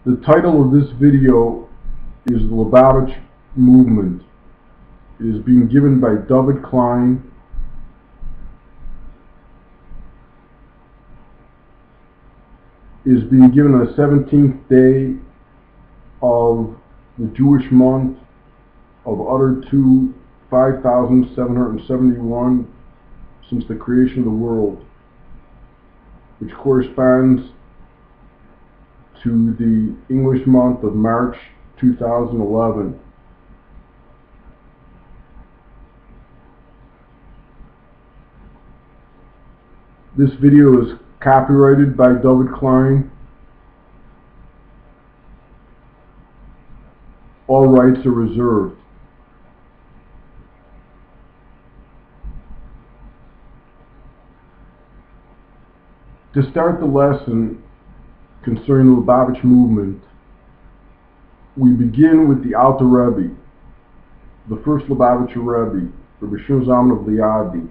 The title of this video is The Lubavitch Movement. It is being given by Dovid Klein. It is being given on the 17th day of the Jewish month of Adar 2, 5771 since the creation of the world, which corresponds to the English month of March 2011. This video is copyrighted by Dovid Klein. All rights are reserved. To start the lesson concerning the Lubavitch movement, we begin with the The+Rebbe, the first Lubavitcher+Rebbe, the Rishon of Liadi.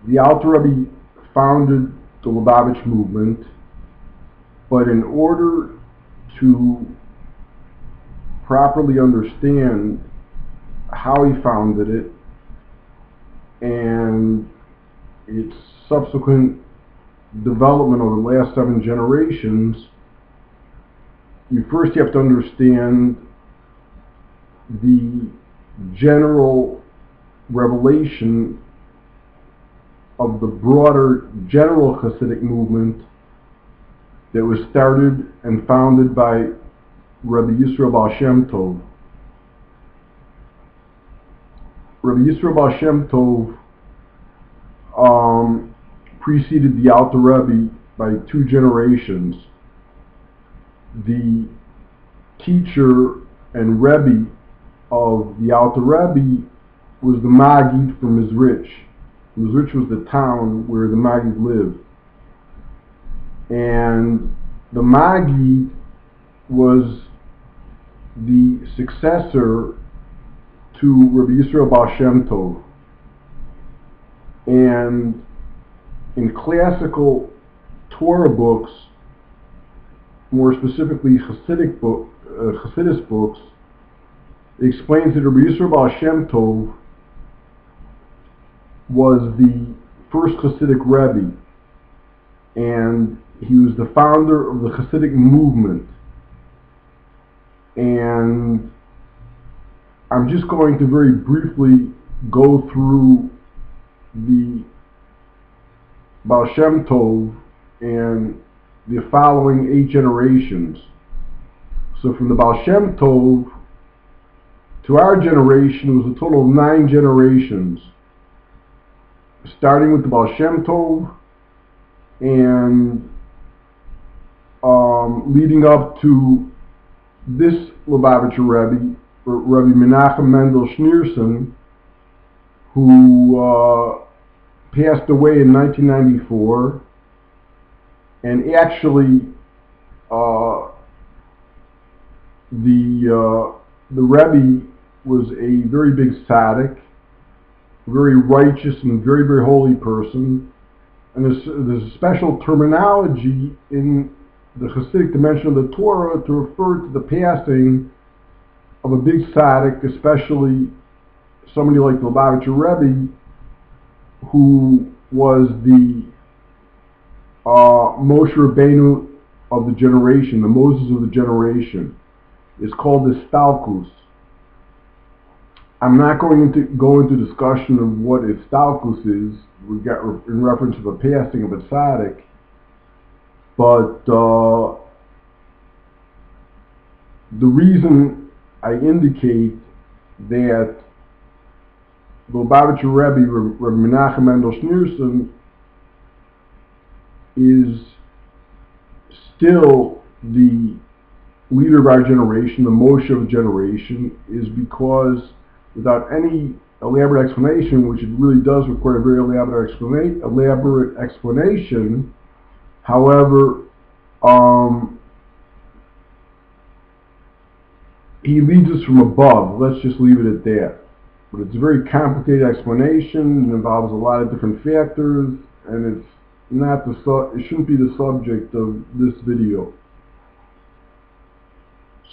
The The+Rebbe founded the Lubavitch movement, but in order to properly understand how he founded it and its subsequent development over the last 7 generations, you first have to understand the general revelation of the broader general Hasidic movement that was started and founded by Rabbi Yisrael Baal Shem Tov. Rabbi Yisrael Baal Shem Tov preceded the The+Rebbe by 2 generations. The teacher and Rebbe of the The+Rebbe was the Maggid from Mizrich. Mizrich was the town where the Maggid lived. And the Maggid was the successor to Rabbi Yisrael Baal Shem Tov. And in classical Torah books, more specifically Hasidic Chassidus books, it explains that Rabbi Yisrael Baal Shem Tov was the first Hasidic Rebbe, and he was the founder of the Hasidic movement. And I'm just going to very briefly go through the Baal Shem Tov and the following 8 generations. So from the Baal Shem Tov to our generation, it was a total of 9 generations, starting with the Baal Shem Tov and leading up to this Lubavitcher+Rebbe, Rabbi Menachem Mendel Schneerson, who passed away in 1994, and actually the Rebbe was a very big tzaddik, very righteous and very, very holy person. And there's a special terminology in the Hasidic dimension of the Torah to refer to the passing of a big tzaddik, especially somebody like the Lubavitcher+Rebbe, who was the Moshe Rabbeinu of the generation, the Moses of the generation. It's called the Stalkus. I'm not going to go into discussion of what a Stalkus is in reference to the passing of a tzaddik, but the reason I indicate that the Lubavitcher+Rebbe, Rabbi Menachem Mendel Schneerson, is still the leader of our generation, the Moshe of the generation, is because without any elaborate explanation, which it really does require a very elaborate explanation, however, he leads us from above. Let's just leave it at that. But it's a very complicated explanation. It involves a lot of different factors, and it's not it shouldn't be the subject of this video.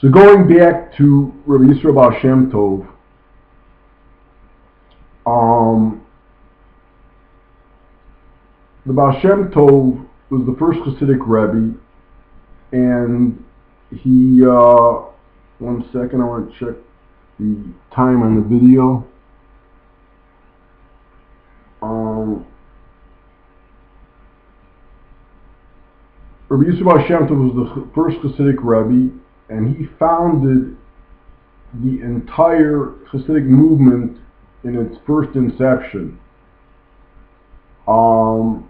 So going back to Rabbi Yisrael Baal Shem Tov, the Baal Shem Tov was the first Hasidic Rebbe, and he, one second, I want to check the time on the video. Rabbi Yisrael Baal Shem Tov was the first Hasidic Rebbe, and he founded the entire Hasidic movement in its first inception. The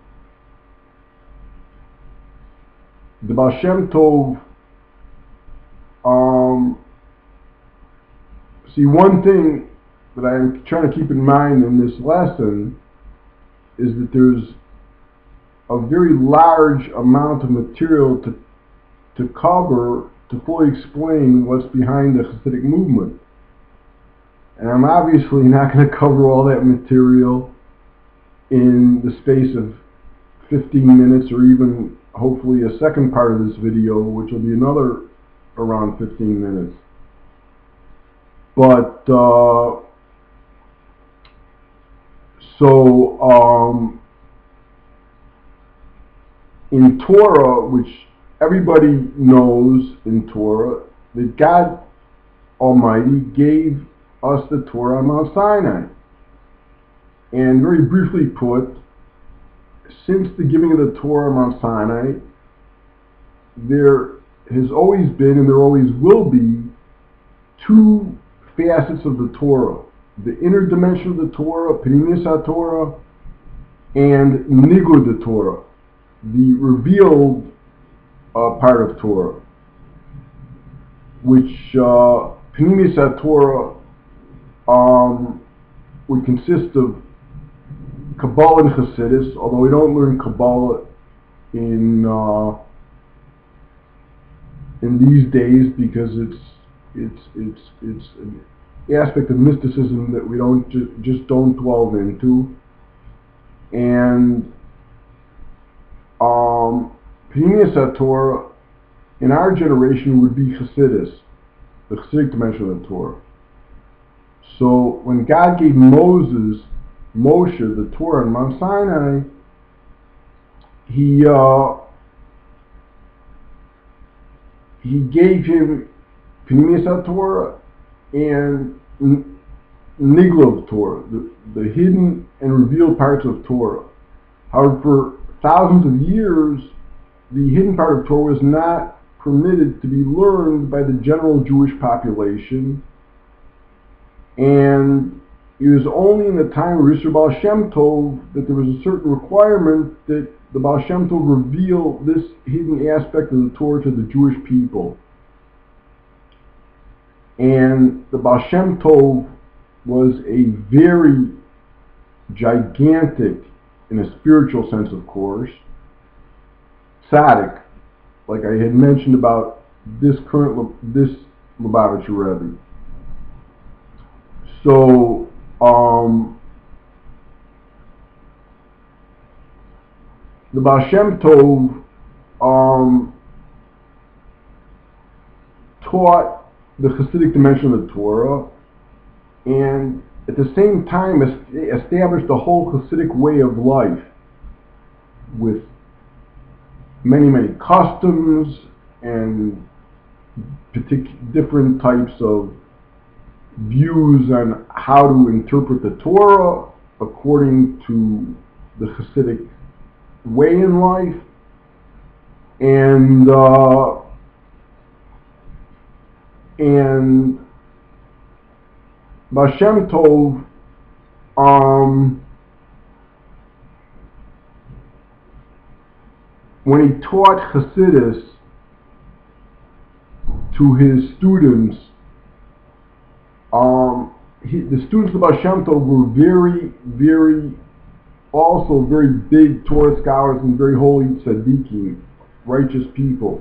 Baal Shem Tov, see, one thing that I'm trying to keep in mind in this lesson is that there's a very large amount of material to cover to fully explain what's behind the Hasidic movement. And I'm obviously not going to cover all that material in the space of 15 minutes, or even hopefully a second part of this video, which will be another around 15 minutes. But in Torah, which everybody knows in Torah, that God Almighty gave us the Torah on Mount Sinai. And very briefly put, since the giving of the Torah on Mount Sinai, there has always been, and there always will be, two facets of the Torah: the inner dimension of the Torah, Pnimius HaTorah, and Nigud the Torah, the revealed part of Torah, which Pnimius HaTorah would consist of Kabbalah and Chassidus, although we don't learn Kabbalah in these days because it's an aspect of mysticism that we don't just don't delve into. And Pnimius HaTorah in our generation would be Chassidus, the Chassidic dimension of the Torah. So when God gave Moshe the Torah on Mount Sinai, he gave him Pnimius HaTorah and Nigla Torah, the hidden and revealed parts of Torah. However, for thousands of years, the hidden part of Torah was not permitted to be learned by the general Jewish population, and it was only in the time of Yisrael Baal Shem Tov that there was a certain requirement that the Baal Shem Tov reveal this hidden aspect of the Torah to the Jewish people. And the Baal Shem Tov was a very gigantic, in a spiritual sense of course, tzaddik, like I had mentioned about this Lubavitcher+Rebbe. So the Baal Shem Tov taught the Hasidic dimension of the Torah, and at the same time established a whole Hasidic way of life with many, many customs and different types of views on how to interpret the Torah according to the Hasidic way in life. And Baal Shem Tov when he taught Chassidus to his students, the students of Baal Shem Tov were also very big Torah scholars and very holy tzaddikim, righteous people.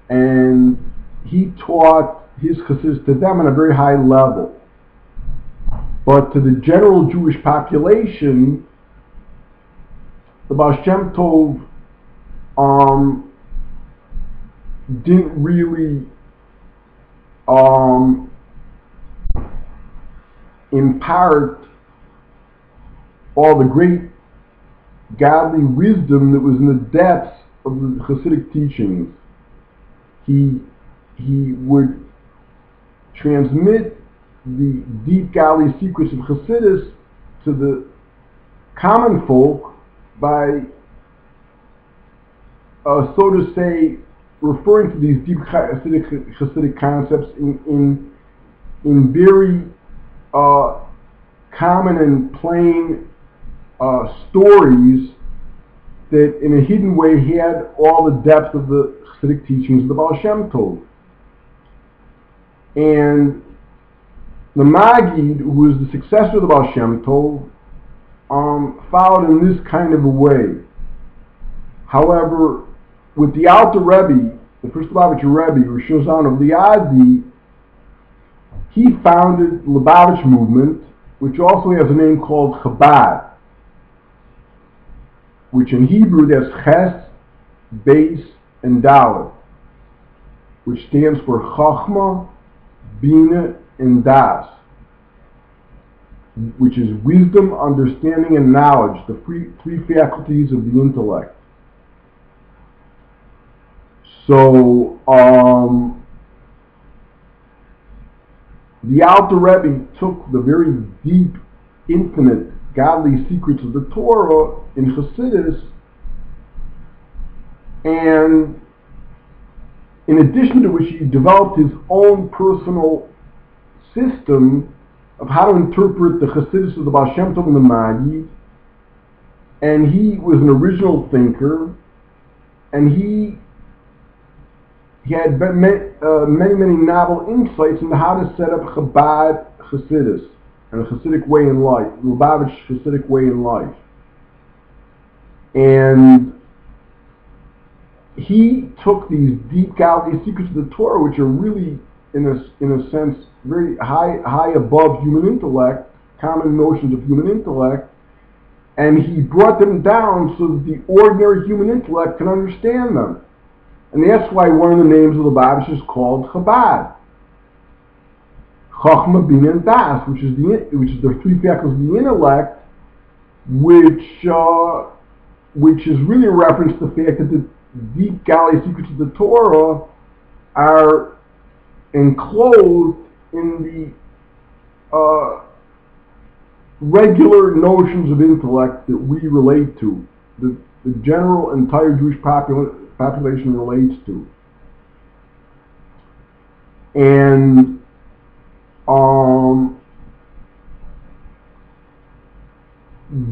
And he taught his Chassidus to them on a very high level. But to the general Jewish population, the Baal Shem Tov didn't really impart all the great godly wisdom that was in the depths of the Hasidic teachings. He would transmit the deep godly secrets of Chassidus to the common folk by, so to say, referring to these deep Hasidic concepts in very common and plain stories that in a hidden way had all the depth of the Hasidic teachings of the Baal Shem Tov. And the Maggid, who was the successor of the Baal Shem Tov, followed in this kind of a way. However, with the Alter Rebbe, the first Lubavitcher+Rebbe, Rosh Zalman of Liadi, he founded the Lubavitch movement, which also has a name called Chabad, which in Hebrew there's Ches, Beis, and Dalet, which stands for Chachma, Bina, and Das, which is wisdom, understanding, and knowledge, the three faculties of the intellect. So, the Alter Rebbe took the very deep, infinite, godly secrets of the Torah in Chassidus, and in addition to which he developed his own personal system of how to interpret the Chassidus of the Baal Shem Tov and the Maggid, and he was an original thinker, and he had many novel insights into how to set up Chabad Chassidus and a Hasidic way in life, Lubavitch Hasidic way in life. And he took these deep godly secrets of the Torah, which are really, in a sense, very high above human intellect, common notions of human intellect, and he brought them down so that the ordinary human intellect can understand them. And that's why one of the names of the Lubavitch is called Chabad. Chachma, Bina, and Das, which is the three faculties of the intellect, which is really a reference to the fact that the deep godly secrets of the Torah are enclosed in the regular notions of intellect that we relate to, the general entire Jewish population relates to. And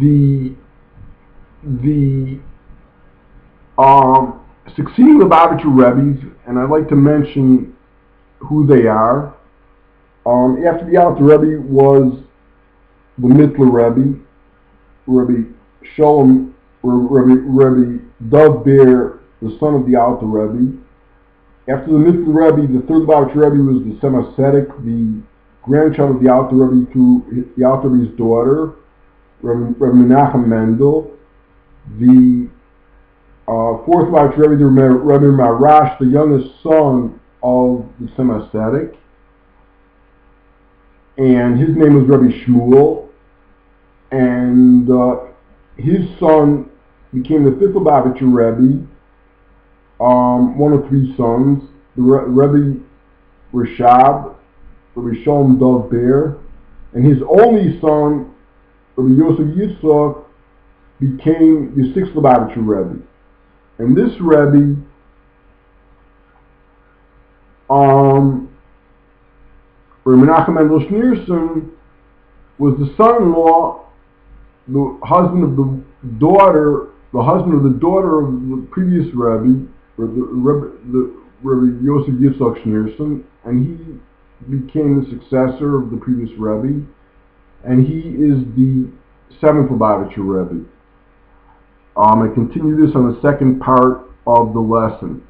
the succeeding Lubavitcher-Rebbes, and I'd like to mention who they are. After the Alter Rebbe was the The+Rebbe, Rebbe Sholem, Rebbe Dovid, the son of the Alter Rebbe. After the The+Rebbe, the third Lubavitcher-Rebbe was the Semi-Tzedek, the grandchild of the Alter Rebbe through the Alter Rebbe's daughter, Rebbe Menachem Mendel. The fourth Lubavitcher-Rebbe, the Rebbe Marash, the youngest son of the Semi-Tzedek, and his name was Rebbe Shmuel, and his son became the fifth Lubavitcher-Rebbe, one of three sons, the Rebbe Rashab, Rebbe Sholem Dov Ber, and his only son, Rebbe Yosef Yitzchak, became the sixth Lubavitcher-Rebbe. And this Rebbe Rebbe Menachem Mendel Schneerson was the son-in-law, the husband of the daughter of the previous Rebbe, the Rebbe Yosef Yitzchak Schneerson, and he became the successor of the previous Rebbe, and he is the seventh Lubavitcher Rebbe. I continue this on the second part of the lesson.